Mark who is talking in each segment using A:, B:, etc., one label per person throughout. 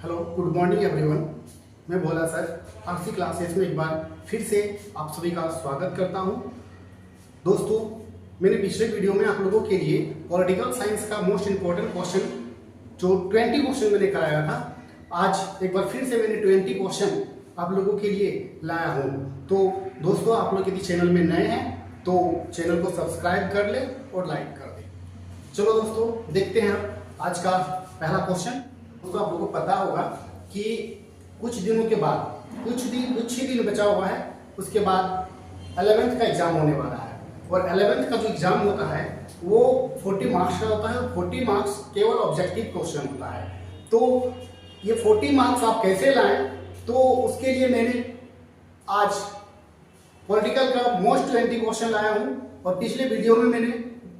A: Hello, good morning everyone. मैं भोला sir RC classes में एक बार फिर से आप सभी का स्वागत करता हूं। दोस्तों, मैंने पिछले वीडियो में आप लोगों के लिए पॉलिटिकल साइंस का मोस्ट इम्पोर्टेंट क्वेश्चन जो 20 क्वेश्चन मैंने कराया था, आज एक बार फिर से मैंने 20 क्वेश्चन आप लोगों के लिए लाया हूँ। तो दोस्तों, आप लोग यदि चैनल में नए हैं तो चैनल को सब्सक्राइब कर ले और लाइक कर दे। चलो दोस्तों, देखते हैं आज का पहला क्वेश्चन। दोस्तों, आप लोगों को पता होगा कि कुछ दिनों के बाद कुछ ही दिन बचा हुआ है, उसके बाद 11th का एग्जाम होने वाला है। और 11th का जो एग्जाम होता है वो 40 मार्क्स का होता है। 40 मार्क्स केवल ऑब्जेक्टिव क्वेश्चन होता है। तो ये 40 मार्क्स आप कैसे लाएं, तो उसके लिए मैंने आज पॉलिटिकल का मोस्ट 20 क्वेश्चन लाया हूं और पिछले वीडियो में मैंने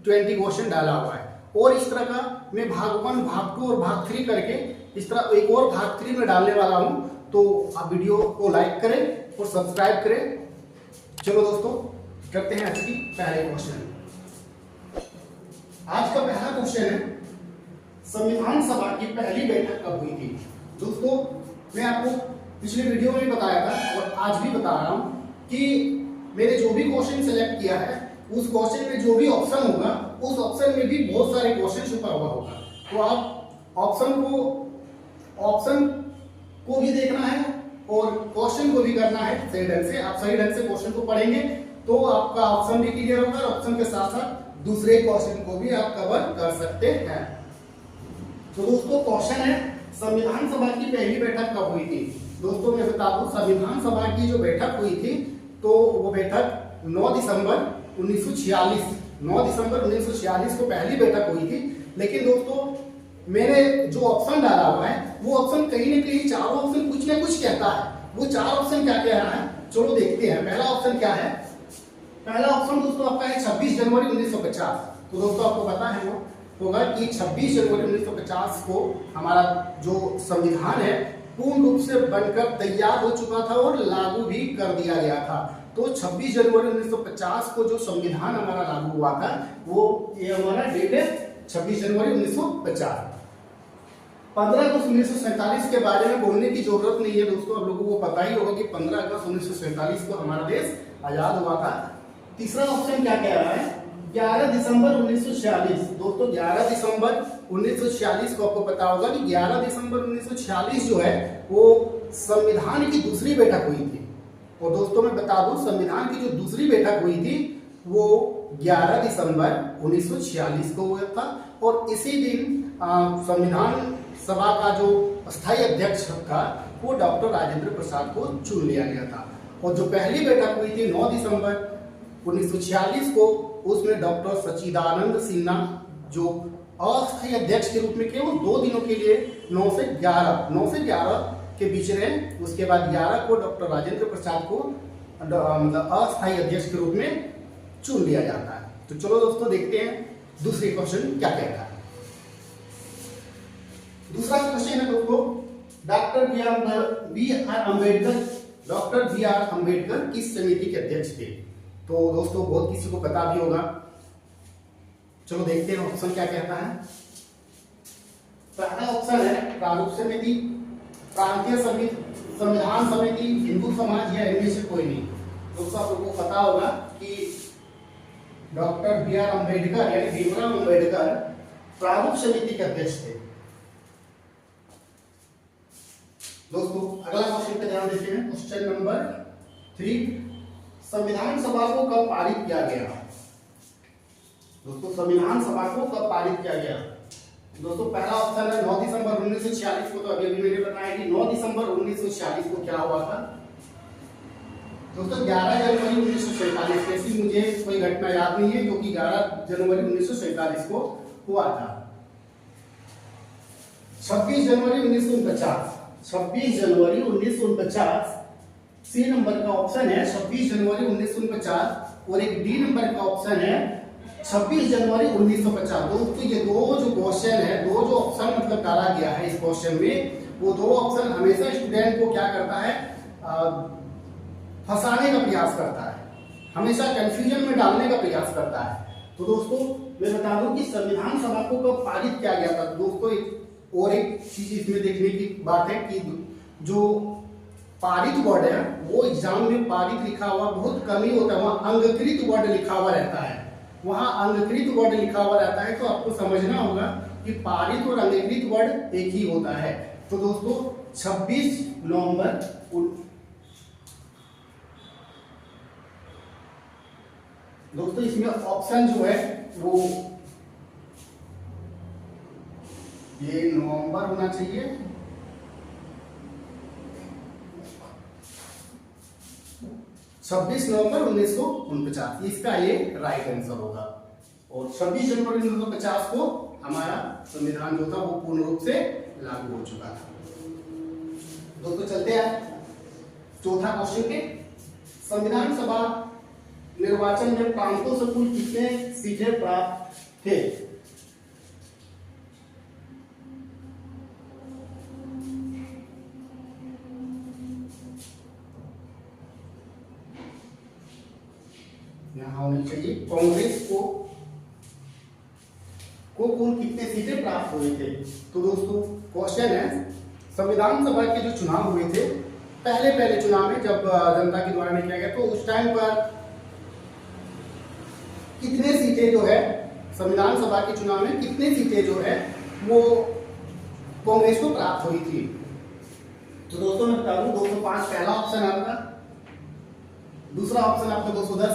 A: 20 क्वेश्चन डाला हुआ है। और इस तरह का मैं भाग 1, भाग 2 और भाग 3 करके इस तरह एक और भाग 3 में डालने वाला हूं। तो आप वीडियो को लाइक करें और सब्सक्राइब करें। चलो दोस्तों, करते हैं आज की पहले क्वेश्चन। आज का पहला क्वेश्चन है, संविधान सभा की पहली बैठक कब हुई थी। दोस्तों, मैं आपको पिछले वीडियो में बताया था और आज भी बता रहा हूं कि मैंने जो भी क्वेश्चन सेलेक्ट किया है उस क्वेश्चन में जो भी ऑप्शन होगा उस ऑप्शन में भी बहुत सारे क्वेश्चन छुपा हुआ होगा। तो आप ऑप्शन को भी देखना है और क्वेश्चन को भी करना है सही ढंग से। आप सही ढंग से क्वेश्चन को पढ़ेंगे तो आपका ऑप्शन भी क्लियर होगा और ऑप्शन के साथ साथ दूसरे क्वेश्चन को भी आप कवर कर सकते हैं। तो दोस्तों, क्वेश्चन है, संविधान सभा की पहली बैठक कब हुई थी। दोस्तों, मैं बता दूं, संविधान सभा की जो बैठक हुई थी तो वो बैठक 9 दिसंबर 1946 को पहली बैठक हुई थी। लेकिन दोस्तों, मैंने जो ऑप्शन डाला हुआ है वो ऑप्शन कहीं ना कहीं चारों ऑप्शन कुछ ना कुछ कहता है। वो चार ऑप्शन क्या कह रहा है, चलो देखते हैं। पहला ऑप्शन क्या है? पहला ऑप्शन दोस्तों आपका है 26 जनवरी 1950। तो दोस्तों, आपको पता है वो होगा कि 26 जनवरी 1950 को हमारा जो संविधान है पूर्ण रूप से बनकर तैयार हो चुका था और लागू भी कर दिया गया था। तो 26 जनवरी 1950 को जो संविधान हमारा लागू हुआ था वो ये हमारा डेट है 26 जनवरी 1950। 15 अगस्त 1947 के बारे में बोलने की जरूरत नहीं है दोस्तों, आप लोगों को पता ही होगा कि 15 अगस्त 1947 को हमारा देश आजाद हुआ था। तीसरा ऑप्शन क्या कह रहा है? 11 दिसंबर 1946। दोस्तों, 11 दिसंबर 1946 को आपको पता होगा कि 11 दिसंबर 1946 जो है वो संविधान की दूसरी बैठक हुई थी। और दोस्तों, मैं बता दूं, संविधान की जो दूसरी बैठक हुई थी वो 11 दिसंबर 1946 को हुआ था। और इसी दिन संविधान सभा का जो अस्थायी अध्यक्ष था वो डॉक्टर राजेंद्र प्रसाद को चुन लिया गया था। और जो पहली बैठक हुई थी 9 दिसंबर 1946 को, उसमें डॉक्टर सच्चिदानंद सिन्हा जो अस्थायी अध्यक्ष के रूप में केवल 2 दिनों के लिए 9 से 11 के बीच रहे। उसके बाद 11 को डॉक्टर राजेंद्र प्रसाद को मतलब अस्थायी अध्यक्ष के रूप में चुन लिया जाता है। तो चलो दोस्तों, देखते हैं दूसरे क्वेश्चन क्या कहता है। दूसरा क्वेश्चन है दोस्तों, डॉक्टर बी आर अम्बेडकर किस समिति के अध्यक्ष थे। तो दोस्तों, बहुत किसी को पता भी होगा। चलो देखते हैं ऑप्शन क्या कहता है। पहला ऑप्शन है प्रारूप समिति, प्रांतीय समिति, संविधान समिति, हिंदू समाज या इनमें से कोई नहीं। दोस्तों, आप लोगों को पता होगा कि डॉक्टर बी आर अम्बेडकर यानी भीमराव अम्बेडकर प्रारूप समिति के अध्यक्ष थे। दोस्तों, अगला क्वेश्चन पे ध्यान देते हैं। क्वेश्चन नंबर 3, संविधान सभा को कब पारित किया गया। दोस्तों, संविधान सभा को कब पारित किया गया। दोस्तों, पहला ऑप्शन है 9 दिसंबर 1946 को। तो अभी मैंने बताया कि 9 दिसंबर 1946 को क्या हुआ था। दोस्तों, 11 जनवरी 1947, ऐसी मुझे कोई घटना याद नहीं है क्योंकि 11 जनवरी 1947 को हुआ था। 26 जनवरी 1949, 26 जनवरी 1949 सी नंबर का ऑप्शन है 26 जनवरी 1949। और एक डी नंबर का ऑप्शन है 26 जनवरी 1950। दोस्तों, ये दो जो क्वेश्चन है, दो जो ऑप्शन मतलब डाला गया है इस क्वेश्चन में, वो दो ऑप्शन हमेशा स्टूडेंट को क्या करता है, फंसाने का प्रयास करता है, हमेशा कंफ्यूजन में डालने का प्रयास करता है। तो दोस्तों, मैं बता दूं कि संविधान सभा को कब पारित किया गया था। दोस्तों, और एक चीज इसमें देखने की बात है कि जो पारित वर्ड है वो एग्जाम में पारित लिखा हुआ बहुत कम ही होता है, वहां अंगकृत वर्ड लिखा हुआ रहता है, वहां अंगकृत वर्ड लिखा हुआ रहता है। तो आपको समझना होगा कि पारित और अंगकृत वर्ड एक ही होता है। तो दोस्तों 26 नवंबर दोस्तों इसमें ऑप्शन जो है वो ये नवंबर होना चाहिए, 26 नवंबर 1949 इसका ये राइट आंसर होगा। और 26 जनवरी 1950 को हमारा संविधान जो था वो पूर्ण रूप से लागू हो चुका था। दोस्तों चलते हैं चौथा क्वेश्चन के। संविधान सभा निर्वाचन में प्रांतों से कुल कितने सीटें प्राप्त थे? यहां होनी चाहिए कांग्रेस को कुल कितने सीटें प्राप्त हुए थे। तो दोस्तों क्वेश्चन है संविधान सभा के जो चुनाव हुए थे पहले चुनाव में जब जनता के द्वारा किया गया तो उस टाइम पर कितने सीटें जो है संविधान सभा के चुनाव में कितने सीटें जो है वो कांग्रेस को प्राप्त हुई थी। तो दोस्तों मैं बता दूं 205 पहला ऑप्शन है आपका, दूसरा ऑप्शन आपका 210,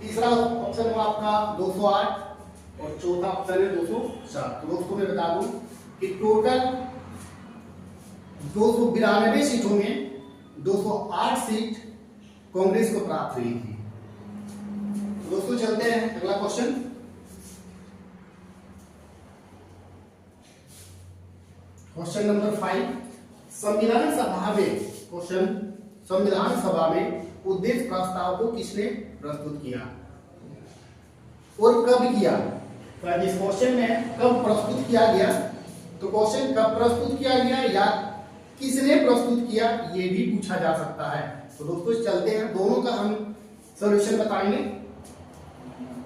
A: तीसरा ऑप्शन हुआ आपका 208 और चौथा ऑप्शन है 204। तो दोस्तों मैं बता दूं कि टोटल 292 सीटों में 208 सीट कांग्रेस को प्राप्त हुई थी। तो दोस्तों चलते हैं अगला क्वेश्चन। क्वेश्चन नंबर 5 संविधान सभा में उद्देश्य प्रस्ताव को किसने प्रस्तुत किया और कब किया? तो इस क्वेश्चन में कब प्रस्तुत किया गया, तो क्वेश्चन कब प्रस्तुत किया गया या किसने प्रस्तुत किया ये भी पूछा जा सकता है। तो दोस्तों चलते हैं दोनों का हम सॉल्यूशन बताएंगे।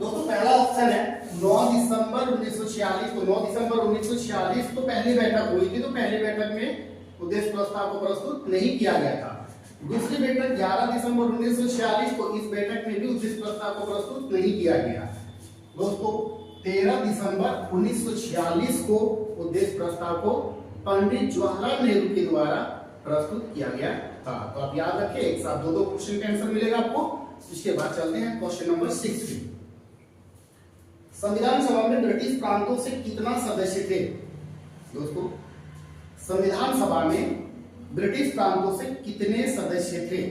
A: दोस्तों पहला ऑप्शन है 9 दिसंबर 1946। तो 9 दिसंबर 1946 तो पहली बैठक हुई थी, तो पहली बैठक में उद्देश्य प्रस्ताव को प्रस्तुत नहीं किया गया था। दूसरी बैठक 11 दिसंबर 1946 को इस बैठक में भी उद्देश्य प्रस्ताव को प्रस्तुत नहीं किया गया। दोस्तों 13 दिसंबर 1946 को उद्देश्य प्रस्ताव को पंडित जवाहरलाल नेहरू के द्वारा प्रस्तुत किया गया था। तो आप याद रखिए एक साथ दो क्वेश्चन का आंसर मिलेगा आपको। इसके बाद चलते हैं क्वेश्चन नंबर 6। संविधान सभा में ब्रिटिश प्रांतों से कितना सदस्य थे? दोस्तों संविधान सभा में ब्रिटिश प्रांतों से कितने सदस्य थे?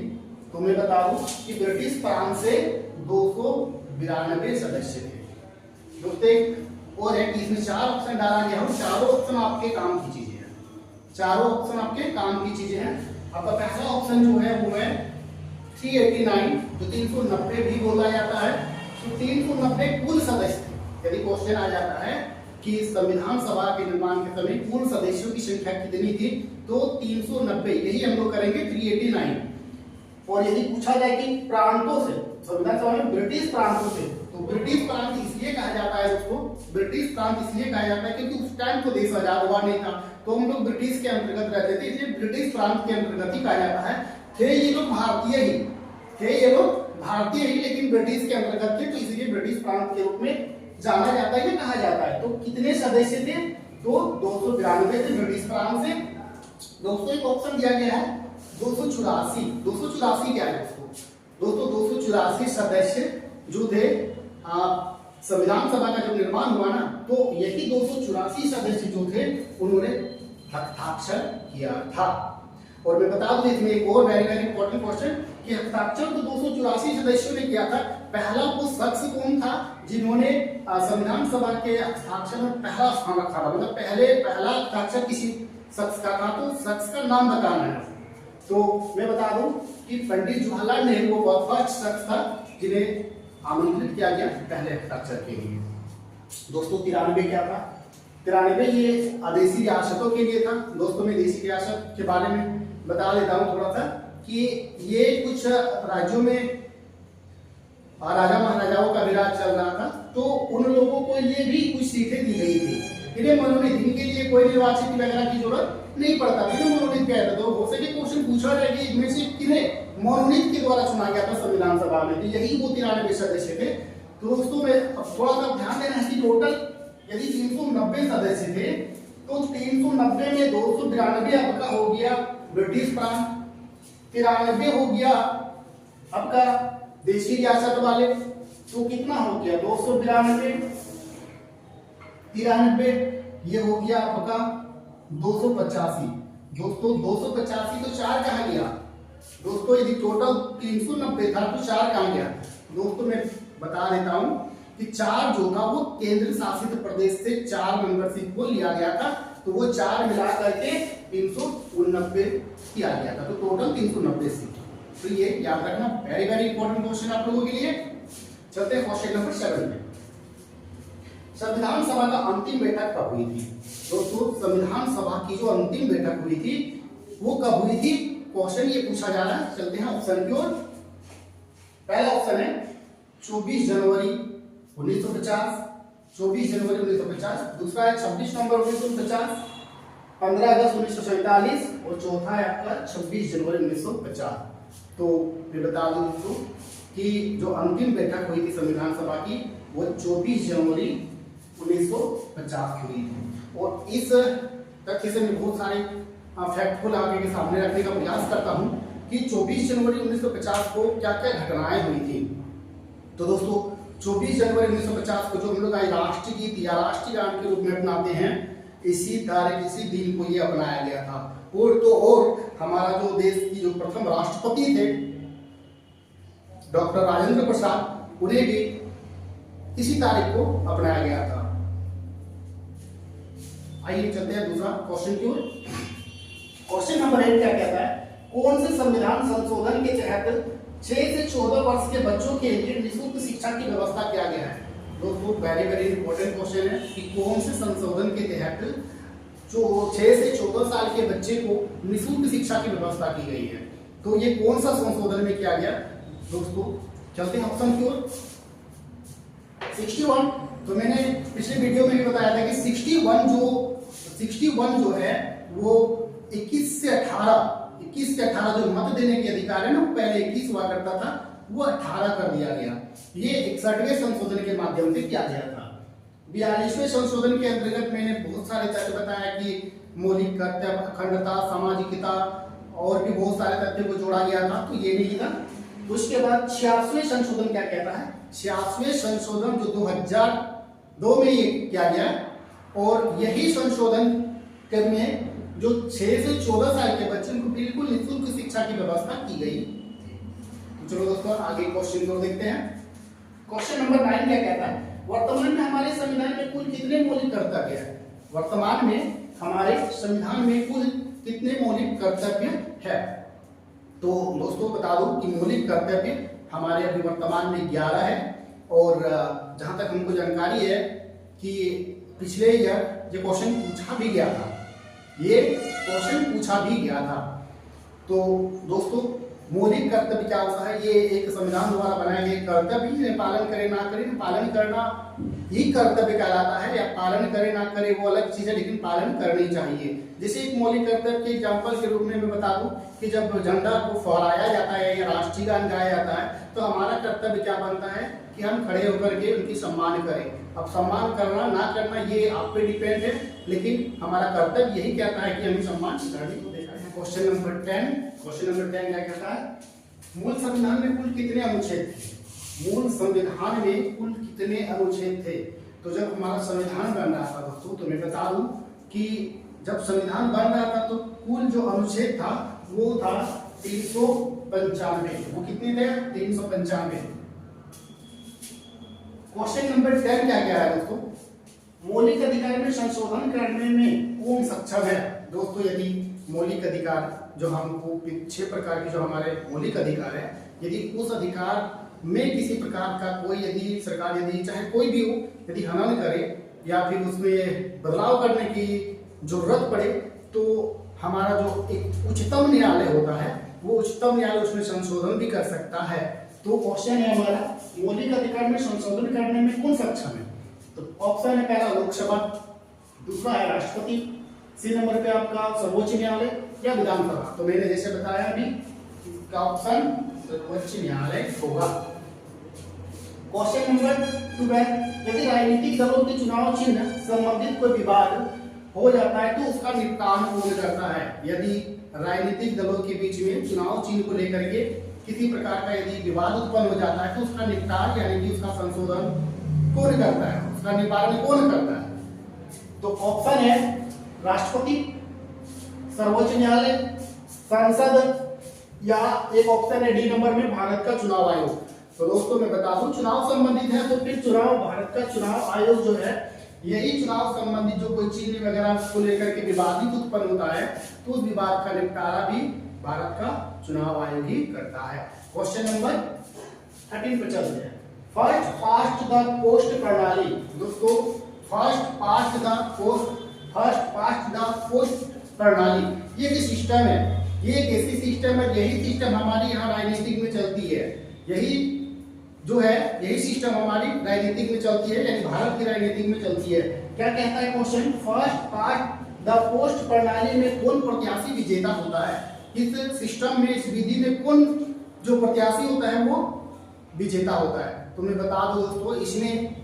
A: तो मैं बता दूं कि ब्रिटिश प्रांत से 292 सदस्य थे। दोस्तों और है कि इसमें 4 ऑप्शन डाला गया है, चारों ऑप्शन आपके काम की चीजें हैं, चारों ऑप्शन आपके काम की चीजें हैं। आपका पहला ऑप्शन जो है वो है 389 जो 390 भी बोला जाता है। तो 390 कुल सदस्य थे। यदि क्वेश्चन आ जाता है कि संविधान सभा के निर्माण के समय कुल सदस्यों की संख्या कितनी थी, तो 390, यही हम लोग करेंगे 389। और यदि पूछा जाए कि प्रांतों से संविधान सभा में ब्रिटिश प्रांतों से, तो ब्रिटिश प्रांत इसलिए कहा जाता है दोस्तों, ब्रिटिश प्रांत इसलिए कहा जाता है क्योंकि उस टाइम तो देश आजाद हुआ नहीं था, तो हम लोग ब्रिटिश के अंतर्गत रहते थे, इसलिए ब्रिटिश प्रांत के अंतर्गत ही कहा जाता है। थे ये लोग भारतीय ही, लेकिन ब्रिटिश के अंतर्गत थे, तो इसलिए ब्रिटिश प्रांत के रूप में जाना जाता है, कहा जाता है। तो कितने सदस्य थे? तो 292 थे ब्रिटिश प्रांत से। दोस्तों एक ऑप्शन दिया गया है 284। 284 क्या है दोस्तों? 284 सदस्य जो थे संविधान सभा का जब निर्माण हुआ ना, तो यही 284 सदस्य जो थे उन्होंने हस्ताक्षर किया था। और मैं बता दूं इसमें एक और वेरी वेरी इंपॉर्टेंट क्वेश्चन कि हस्ताक्षर तो 284 सदस्यों ने किया था। पहला वो शख्स कौन था जिन्होंने संविधान सभा के हस्ताक्षर में पहला स्थान रखा था, मतलब पहला हस्ताक्षर किसी शख्स का था, तो शख्स का नाम बताना है। तो मैं बता दूं कि पंडित जवाहरलाल नेहरू वो फर्स्ट शख्स था जिन्हें आमंत्रित किया गया पहले हस्ताक्षर के लिए। दोस्तों 93 क्या था? 93 ये आदेशी रियासतों के लिए था। दोस्तों मैं देशी रियासत के बारे में बता देता हूँ थोड़ा सा कि ये कुछ राज्यों में राजा महाराजाओं का भी राज चल रहा था, तो उन लोगों को ये भी कुछ सीटें दी गई थी। इन्हें मनोनीत, इनके लिए कोई निर्वाचित वगैरह की जरूरत नहीं पड़ता, इन्हें मनोनीत किया जाता। तो हो सके क्वेश्चन पूछा जाए कि इनमें से किन्हें मनोनीत के द्वारा चुना गया था संविधान सभा में, तो यही वो 93 सदस्य थे। तो दोस्तों में अब थोड़ा सा ध्यान देना है कि टोटल यदि 390 सदस्य थे तो 390 में 292 आपका हो गया ब्रिटिश प्रांत, 93 हो गया आपका देशी रियासत वाले, तो कितना हो गया 292 93, ये हो गया आपका 285। दोस्तों 285 तो 4 कहां गया दोस्तों, यदि टोटल 390 था तो 4 कहां गया दोस्तों, मैं बता देता हूं कि 4 जो था वो केंद्र शासित प्रदेश से 4 मेंबरशिप को लिया गया था, तो वो 4 मिला करके 389 किया गया था, तो टोटल 390 सीट। तो ये याद रखना, वेरी वेरी इंपॉर्टेंट क्वेश्चन आप लोगों के लिए। चलते हैं क्वेश्चन नंबर 7 में। संविधान सभा का अंतिम बैठक कब हुई थी दोस्तों? संविधान सभा की जो अंतिम बैठक हुई थी वो कब हुई थी, क्वेश्चन ये पूछा जा रहा है। चलते हैं ऑप्शन की ओर। पहला ऑप्शन है 24 जनवरी 1950, 24 जनवरी 1950। दूसरा है 26 नवंबर 1950, 15 अगस्त 1947 और चौथा है आपका 26 जनवरी 1950। तो मैं बता दूं दोस्तों कि जो अंतिम बैठक हुई थी संविधान सभा की वो 24 जनवरी 1950 हुई थी। और इस तथ्य से मैं बहुत सारे फैक्ट को लाके के सामने रखने का प्रयास करता हूं कि 24 जनवरी 1950 को क्या क्या घटनाएं हुई थी। तो दोस्तों 24 जनवरी 1950 को जो हम लोग आज राष्ट्रीय गीत या राष्ट्रीय गान के रूप में अपनाते हैं, इसी तारीख इसी दिन को ये अपनाया गया था। और हमारा जो देश की जो प्रथम राष्ट्रपति थे डॉक्टर राजेंद्र प्रसाद, उन्हें भी इसी तारीख को अपनाया गया था। आइए चलते हैं दूसरा क्वेश्चन की ओर। क्वेश्चन नंबर 8 क्या कहता है, कौन से संविधान संशोधन के तहत 6 से 14 वर्ष के बच्चों के लिए निःशुल्क शिक्षा की व्यवस्था किया गया है? दोस्तों वेरी वेरी इंपॉर्टेंट क्वेश्चन है कि कौन से संशोधन के तहत जो 6 से 14 साल के बच्चे को निःशुल्क शिक्षा की व्यवस्था की गई है। तो ये कौन सा संशोधन में किया गया दोस्तों? चलते हैं ऑप्शन की ओर। 61, तो मैंने पिछले वीडियो में भी बताया था कि 61 जो है वो 21 से 18 जो मत देने के अधिकार है ना, वो पहले 21 हुआ करता था, वो 18 कर दिया गया। ये 61वें संशोधन के माध्यम से किया गया था। 42वें संशोधन के अंतर्गत मैंने बहुत सारे तथ्य बताया कि मौलिक कर्तव्य, अखंडता, सामाजिकता और भी बहुत सारे तथ्य को जोड़ा गया था, तो ये नहीं था। उसके बाद 86वें संशोधन क्या कहता है? 86वें संशोधन जो 2002 में ये किया गया और यही संशोधन में जो 6 से 14 साल के बच्चों को बिल्कुल निःशुल्क शिक्षा की व्यवस्था की गई। तो चलो दोस्तों आगे क्वेश्चन को देखते हैं। क्वेश्चन नंबर 9 क्या कहता है, वर्तमान में हमारे संविधान में कुल कितने मौलिक कर्तव्य है? वर्तमान में हमारे संविधान में कुल कितने मौलिक कर्तव्य है? तो दोस्तों बता दूं कि मौलिक कर्तव्य हमारे अभी वर्तमान में 11 है और जहां तक हमको जानकारी है कि पिछले ईयर ये क्वेश्चन पूछा भी गया था, तो दोस्तों मौलिक कर्तव्य क्या होता है? ये एक संविधान द्वारा बनाए गए कर्तव्य, जिन्हें पालन करे ना करे, पालन करना ही कर्तव्य कहलाता है, या पालन करे ना करे वो अलग चीज है, लेकिन पालन करनी चाहिए। जैसे एक मौलिक कर्तव्य के एग्जांपल के रूप में मैं बता दूं कि जब झंडा को फहराया जाता है या राष्ट्रीय गान गाया जाता है तो हमारा कर्तव्य क्या बनता है कि हम खड़े होकर के उनकी सम्मान करें। अब सम्मान करना ना करना ये आप पे डिपेंड है, लेकिन हमारा कर्तव्य यही कहता है कि हमें सम्मान करने को देखा है। क्वेश्चन नंबर 10 क्या कहता है, मूल संविधान में कुल कितने अनुच्छेद थे? मूल संविधान में कुल कितने अनुच्छेद थे? तो जब हमारा संविधान बन रहा था दोस्तों, तो मैं बता दूं कि जब संविधान बन रहा था तो कुल जो अनुच्छेद था वो था 395। वो कितने थे? 395। क्वेश्चन नंबर 10 क्या कह रहा है दोस्तों, मौलिक अधिकार में संशोधन करने में कौन सक्षम है? दोस्तों यदि मौलिक अधिकार जो हमको 6 प्रकार के जो हमारे मौलिक अधिकार है, यदि उस अधिकार में किसी प्रकार का कोई यदि सरकार यदि चाहे कोई भी हो यदि हनन करे या फिर उसमें बदलाव करने की जरूरत पड़े, तो हमारा जो एक उच्चतम न्यायालय होता है वो उच्चतम न्यायालय उसमें संशोधन भी कर सकता है। तो क्वेश्चन है हमारा, मौलिक अधिकार में संशोधन करने में कौन सक्षम है? तो ऑप्शन है पहला लोकसभा, दूसरा है राष्ट्रपति, सी नंबर पे आपका सर्वोच्च न्यायालय या विधानसभा। तो मैंने जैसे बताया अभी, इसका ऑप्शन सर्वोच्च न्यायालय होगा। क्वेश्चन नंबर 2 है, यदि राजनीतिक दलों के चुनाव चिन्ह संबंधित कोई विवाद हो जाता है तो उसका निपटान कौन करता है? यदि राजनीतिक दलों के बीच में चुनाव चिन्ह को लेकर के किसी प्रकार का यदि विवाद उत्पन्न हो जाता है तो उसका निपटान यानी कि उसका संशोधन कौन करता है, उसका निवारण कौन करता है? तो ऑप्शन है राष्ट्रपति, सर्वोच्च न्यायालय, संसद, या एक ऑप्शन है डी नंबर में भारत का चुनाव आयोग। तो दोस्तों मैं बता दूं, चुनाव संबंधित है तो फिर चुनाव भारत का चुनाव आयोग जो है, यही चुनाव संबंधित जो कोई चिन्ह वगैरह को लेकर के विवादित उत्पन्न होता है तो उस विवाद का निपटारा भी भारत का चुनाव आयोग ही करता है। क्वेश्चन नंबर 13 पर चलते हैं। फर्स्ट पास्ट द पोस्ट प्रणाली। दोस्तों फर्स्ट पास्ट द पोस्ट प्रणाली ये जो सिस्टम है, ये एक ऐसी सिस्टम है, यही सिस्टम हमारी यहाँ राजनीतिक में चलती है। यही सिस्टम हमारी राजनीतिक में चलती है, यानी भारत की राजनीतिक में चलती है। क्या कहता है question? First past the post प्रणाली में कौन प्रत्याशी विजेता होता है? इस सिस्टम में, इस विधि में कौन जो प्रत्याशी होता है वो विजेता होता है? तो मैं बता दूं दोस्तों, इसमें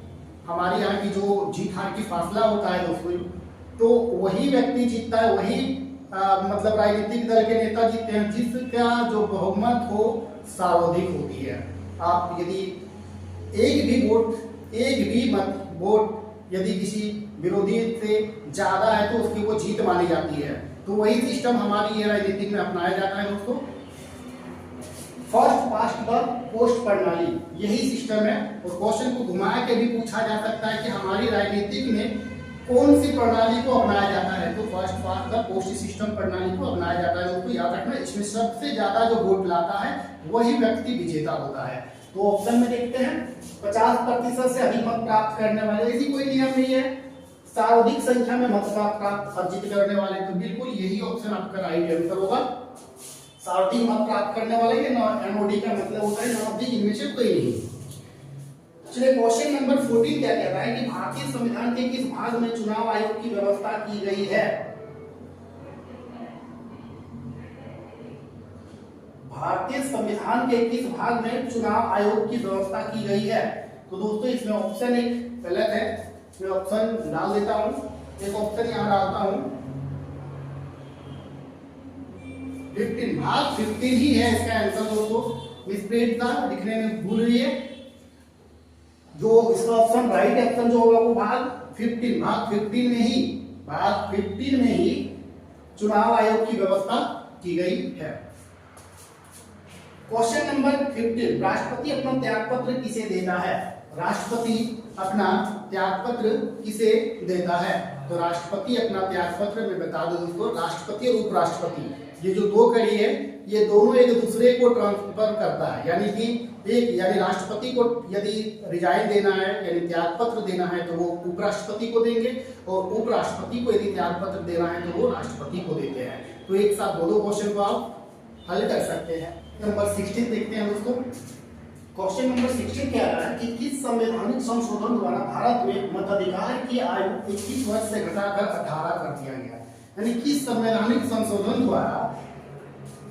A: हमारे यहाँ की जो जीत हार की फासला होता है दोस्तों, तो वही व्यक्ति जीतता है, वही मतलब राजनीतिक दल के नेता जीतते हैं जिसका जो बहुमत हो सर्वाधिक होती है। आप यदि एक भी वोट यदि किसी विरोधी से ज्यादा है तो उसकी वो जीत मानी जाती है। तो वही सिस्टम हमारी ये राजनीतिक में अपनाया जाता है दोस्तों। फर्स्ट पास्ट द पोस्ट प्रणाली यही सिस्टम है। और क्वेश्चन को घुमा के भी पूछा जा सकता है कि हमारी राजनीतिक में कौन सी प्रणाली को अपनाया जाता है? तो first past the post system प्रणाली को अपनाया जाता है। दोस्तों याद रखना, इसमें सबसे ज्यादा जो वोट लाता है वही व्यक्ति विजेता होता है। तो ऑप्शन में देखते हैं, 50% से अधिक मत प्राप्त करने वाले, ऐसी कोई नियम नहीं है, सर्वाधिक संख्या में मत प्राप्त अर्जित करने वाले, तो बिल्कुल यही ऑप्शन आपका राइट आंसर होगा। सर्वाधिक मत प्राप्त करने वाले, ये एनओडी का मतलब होता है नॉर्थ, इनमें से कोई नहीं। चलिए क्वेश्चन नंबर 14 क्या कह रहा है कि भारतीय संविधान के किस भाग में चुनाव आयोग की व्यवस्था की गई है? भारतीय संविधान के किस भाग में चुनाव आयोग की व्यवस्था की गई है? तो दोस्तों इसमें ऑप्शन एक गलत है, मैं ऑप्शन डाल देता हूं, एक ऑप्शन यहां डालता हूं, 15 भाग 15 ही है इसका आंसर दोस्तों। मिसप्रिंट था, लिखने में भूल हुई है। जो इसका ऑप्शन राइट ऑप्शन जो होगा वो भाग 15 में ही चुनाव आयोग की व्यवस्था की गई है। क्वेश्चन नंबर 15, राष्ट्रपति अपना त्यागपत्र किसे देता है? राष्ट्रपति अपना त्यागपत्र किसे देता है? तो राष्ट्रपति अपना त्यागपत्र, मैं बता दूं दोस्तों, राष्ट्रपति और उपराष्ट्रपति ये जो दो कड़ी है, ये दोनों एक दूसरे को ट्रांसफर करता है। यानी राष्ट्रपति को यदि रिजाइन देना है यानी त्यागपत्र देना है तो वो उपराष्ट्रपति को देंगे, और उपराष्ट्रपति को यदि त्यागपत्र देना है तो वो राष्ट्रपति को देते हैं। तो एक साथ दो क्वेश्चन को आप हल कर सकते हैं। नंबर 16 देखते हैं दोस्तों। क्वेश्चन नंबर 16 क्या रहा है कि किस संवैधानिक संशोधन द्वारा भारत में मताधिकार की आयु 21 वर्ष से घटाकर 18 कर दिया गया? यानी किस संवैधानिक संशोधन द्वारा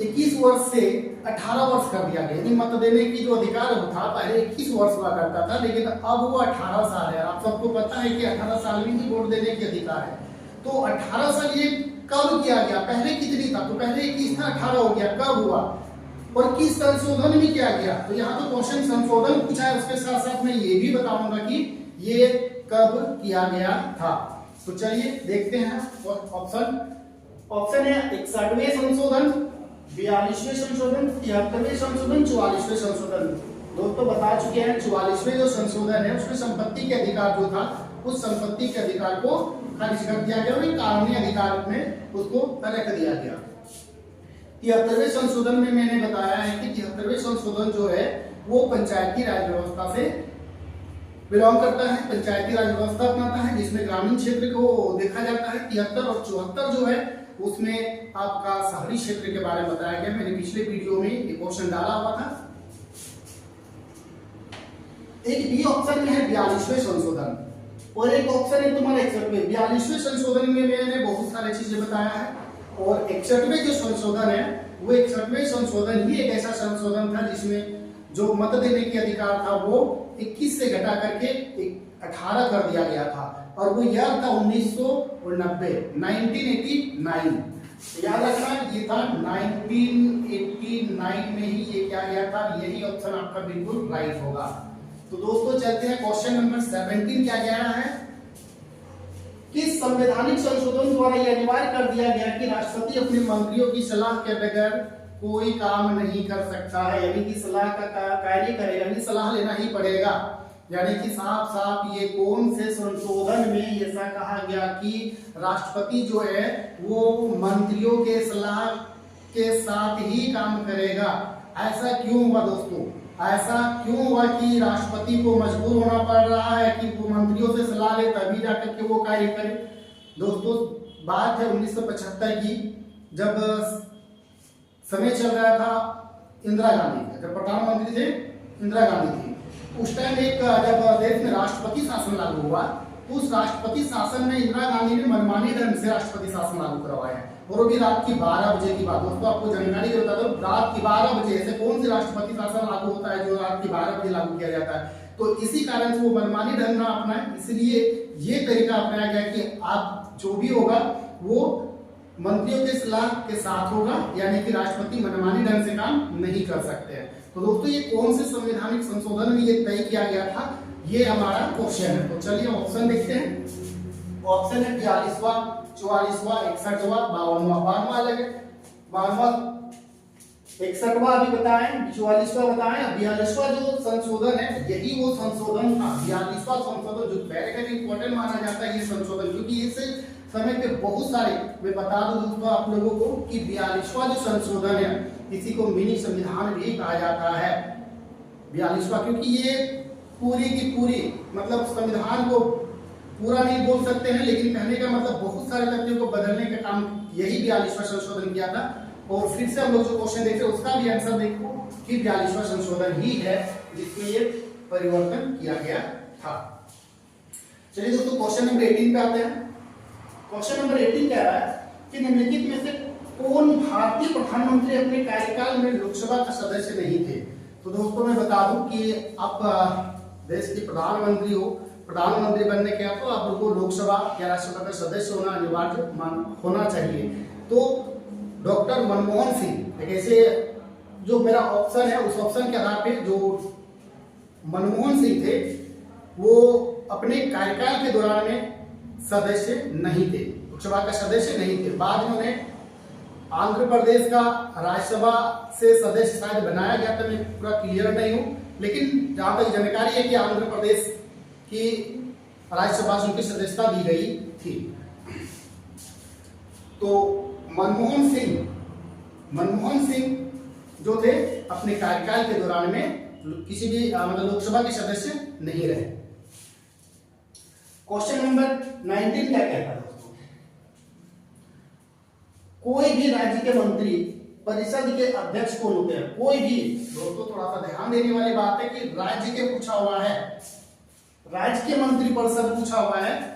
A: 21 वर्ष से 18 वर्ष कर दिया गया? यानी मत देने की जो अधिकार था पहले 21 वर्ष हुआ करता था, लेकिन अब वो 18 साल है। आप सबको पता है कि 18 साल में ही वोट देने की अधिकार है। तो 18 साल ये कब किया गया? पहले कितनी था? तो पहले 21 था, 18 हो गया, कब हुआ? और किस संशोधन में किया गया? तो यहाँ तो क्वेश्चन संशोधन पूछा है, उसके साथ साथ मैं ये भी बताऊंगा कि ये कब किया गया था। तो चलिए देखते हैं ऑप्शन है 61वें संशोधन, 42वें संशोधन, 73वें संशोधन, 44वें संशोधन। दोस्तों बता चुके हैं 44वें जो संशोधन है उसमें संपत्ति के अधिकार जो था उस संपत्ति के अधिकार को खारिज कर दिया गया और कानूनी अधिकार में उसको रख दिया गया। 73वें संशोधन में मैंने बताया है कि 73वें संशोधन जो है वो पंचायती राज व्यवस्था से बिलोंग करता है, पंचायती राज व्यवस्था अपनाता है, जिसमें ग्रामीण क्षेत्र को देखा जाता है। 73 और 74 जो है उसमें आपका शहरी क्षेत्र के बारे में बताया गया। मैंने पिछले वीडियो में एक क्वेश्चन डाला हुआ था। एक बी ऑप्शन में है 42वें संशोधन। और एक ऑप्शन है तुम्हारा 61वें। 42वें संशोधन में मैंने बहुत सारी चीजें बताया है, और 61वें जो संशोधन है वो 61वें संशोधन ही एक ऐसा संशोधन था जिसमें जो मत देने के अधिकार था वो 21 से घटा करके 18 कर दिया गया था, और वो ईयर था 1990, 1989। याद रखना ये था 1989 में ही ये क्या गया था, यही ऑप्शन आपका बिल्कुल राइट होगा। तो दोस्तों चलते हैं क्वेश्चन नंबर 17 क्या कह रहा है कि संवैधानिक संशोधन द्वारा यह अनिवार्य कर दिया गया कि राष्ट्रपति अपने मंत्रियों की सलाह के बगैर कोई काम नहीं कर सकता है, यानी कि सलाह का कार्य करेगा, यानी सलाह लेना ही पड़ेगा। यानी कि साफ साफ ये कौन से संशोधन में ऐसा कहा गया कि राष्ट्रपति जो है वो मंत्रियों के सलाह के साथ ही काम करेगा। ऐसा क्यों हुआ दोस्तों, ऐसा क्यों हुआ कि राष्ट्रपति को मजबूर होना पड़ रहा है कि वो मंत्रियों से सलाह ले तभी जाकर के वो कार्य करे। दोस्तों बात है 1975 की, जब समय चल रहा था इंदिरा गांधी का, जब प्रधानमंत्री थे इंदिरा गांधी थी, उस टाइम एक जब देश में राष्ट्रपति शासन लागू हुआ तो उस राष्ट्रपति शासन में इंदिरा गांधी ने मनमानी ढंग से राष्ट्रपति शासन लागू करवाया, और वो भी रात की 12 बजे की बात। दोस्तों आपको जानकारी के बता दो, रात की 12 बजे ऐसे कौन सी राष्ट्रपति शासन लागू होता है जो रात की 12 बजे लागू किया जाता है। तो इसी कारण से वो मनमानी ढंग ना अपनाए, इसलिए ये तरीका अपनाया गया कि आप जो भी होगा वो मंत्रियों के सलाह के साथ होगा, यानी कि राष्ट्रपति मनमानी ढंग से काम नहीं कर सकते हैं। तो दोस्तों ये कौन से संवैधानिक संशोधन में ये तय किया गया था, ये हमारा क्वेश्चन है। तो चलिए ऑप्शन देखते हैं। ऑप्शन है 42वां, 44वां, 61वां, 52वां। 52वां अलग है, 52वां, 61वां अभी बताएं, 44वां बताएं। 42वां जो संशोधन है यही वो संशोधन था, 42वां संशोधन जो वेरी इंपॉर्टेंट माना जाता है ये संशोधन, क्योंकि इससे समय पे बहुत सारे, मैं बता दूं दोस्तों आप लोगों को कि 42वां जो संशोधन है इसी को मिनी संविधान भी कहा जाता है। 42वां, क्योंकि ये पूरी की पूरी मतलब संविधान को पूरा नहीं बोल सकते हैं, लेकिन कहने का मतलब बहुत सारे तथ्यों को बदलने का काम यही 42वां संशोधन किया था। और फिर से हम लोग जो क्वेश्चन देखते हैं उसका भी आंसर देखो कि 42वां संशोधन ही है जिसमें ये परिवर्तन किया गया था। चलिए दोस्तों क्वेश्चन नंबर 18 पे आते हैं। क्वेश्चन नंबर 18 कह रहा है कि निम्नलिखित में से कौन भारतीय प्रधानमंत्री अपने कार्यकाल में लोकसभा का सदस्य नहीं थे। तो दोस्तों मैं बता दूं कि आप देश के प्रधानमंत्री हो, प्रधानमंत्री बनने के तो आप लोगों को लोकसभा या राज्यसभा का सदस्य होना अनिवार्य होना चाहिए। तो डॉक्टर मनमोहन सिंह एक ऐसे, जो मेरा ऑप्शन है उस ऑप्शन के आधार पे जो मनमोहन सिंह थे वो अपने कार्यकाल के दौरान में सदस्य नहीं थे, लोकसभा का सदस्य नहीं थे। बाद में उन्हें आंध्र प्रदेश का राज्यसभा से सदस्य शायद बनाया गया था, मैं पूरा क्लियर नहीं हूं, लेकिन जहां तक जानकारी है कि आंध्र प्रदेश की राज्यसभा से उनकी सदस्यता दी गई थी। तो मनमोहन सिंह जो थे अपने कार्यकाल के दौरान में किसी भी मतलब लोकसभा के सदस्य नहीं रहे। क्वेश्चन नंबर 19 क्या कहता है दोस्तों, कोई भी राज्य के मंत्री परिषद के अध्यक्ष कौन होते हैं। कोई भी, दोस्तों थोड़ा सा ध्यान देने वाली बात है कि राज्य के पूछा हुआ है, राज्य के मंत्री परिषद पूछा हुआ है।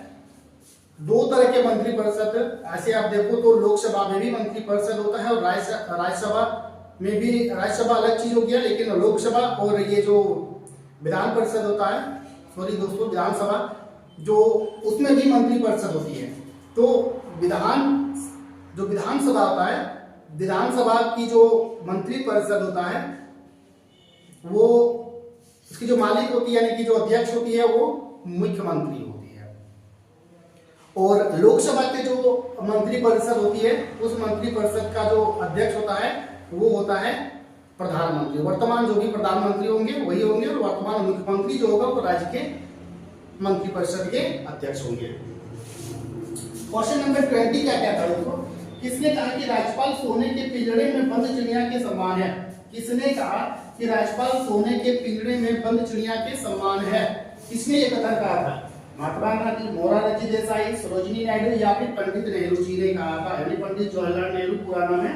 A: दो तरह के मंत्री परिषद, ऐसे आप देखो तो लोकसभा में भी मंत्री परिषद होता है और राज्यसभा में भी, राज्यसभा अलग चीज हो गया, लेकिन लोकसभा और ये जो विधान परिषद होता है, सॉरी दोस्तों विधानसभा, जो उसमें भी मंत्री परिषद होती है। तो जो विधानसभा होता है, विधानसभा की जो मंत्री परिषद होता है वो उसकी जो मालिक होती है यानी कि जो अध्यक्ष होती है वो मुख्यमंत्री होती है, और लोकसभा के जो मंत्री परिषद होती है उस मंत्री परिषद का जो अध्यक्ष होता है वो होता है प्रधानमंत्री। वर्तमान जो भी प्रधानमंत्री होंगे वही होंगे, और वर्तमान मुख्यमंत्री जो होगा वो राज्य के मंत्रिपरिषद के अध्यक्ष होंगे। क्वेश्चन नंबर 20 क्या कहता है दोस्तों, किसने कहा कि राज्यपाल सोने के पिंजरे में बंद चिड़िया के समान है। किसने कहा कि राज्यपाल सोने के पिंजरे में बंद चिड़िया के समान है। किसने ये कथन कहा था, महात्मा गांधी, मोरारजी देसाई, सरोजिनी नायडू या फिर पंडित नेहरू जी ने कहा था। यानी पंडित जवाहरलाल नेहरू पूरा नाम है,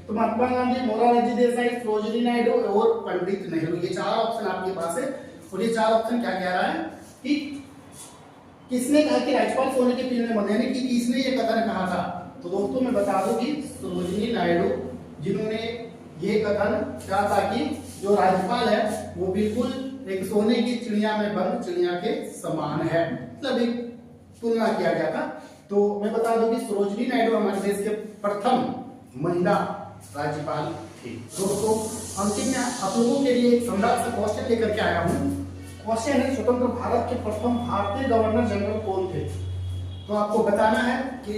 A: तो महात्मा गांधी, मोरारजी देसाई, सरोजिनी नायडू और पंडित नेहरू, ये चार ऑप्शन आपके पास है। और ये चार ऑप्शन क्या कह रहा है कि किसने कहा कि राज्यपाल सोने के पीने मत, यानी कि किसने ये कथन कहा था? तो दोस्तों मैं बता दूं कि सरोजिनी नायडू, जिन्होंने ये कथन कहा था कि जो राज्यपाल है वो बिल्कुल एक सोने की चिड़िया में बंद चिड़िया के समान है, मतलब एक तुलना किया गया था। तो मैं बता दूं कि सरोजिनी नायडू हमारे देश के प्रथम महिला राज्यपाल थी। दोस्तों अंतिम में आप लोगों के लिए एक शानदार सा क्वेश्चन लेकर के आया हूँ। क्वेश्चन है, स्वतंत्र भारत के प्रथम भारतीय गवर्नर जनरल कौन थे? तो आपको बताना है कि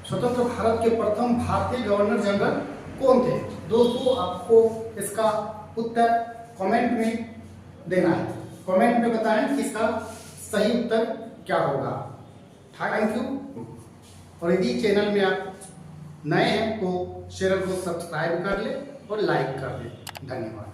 A: स्वतंत्र भारत के प्रथम भारतीय गवर्नर जनरल कौन थे। दोस्तों आपको इसका उत्तर कमेंट में देना है, कमेंट में बताएं कि इसका सही उत्तर क्या होगा। Thank you. और यदि चैनल में आप नए हैं तो चैनल को सब्सक्राइब कर ले और लाइक कर दे। धन्यवाद।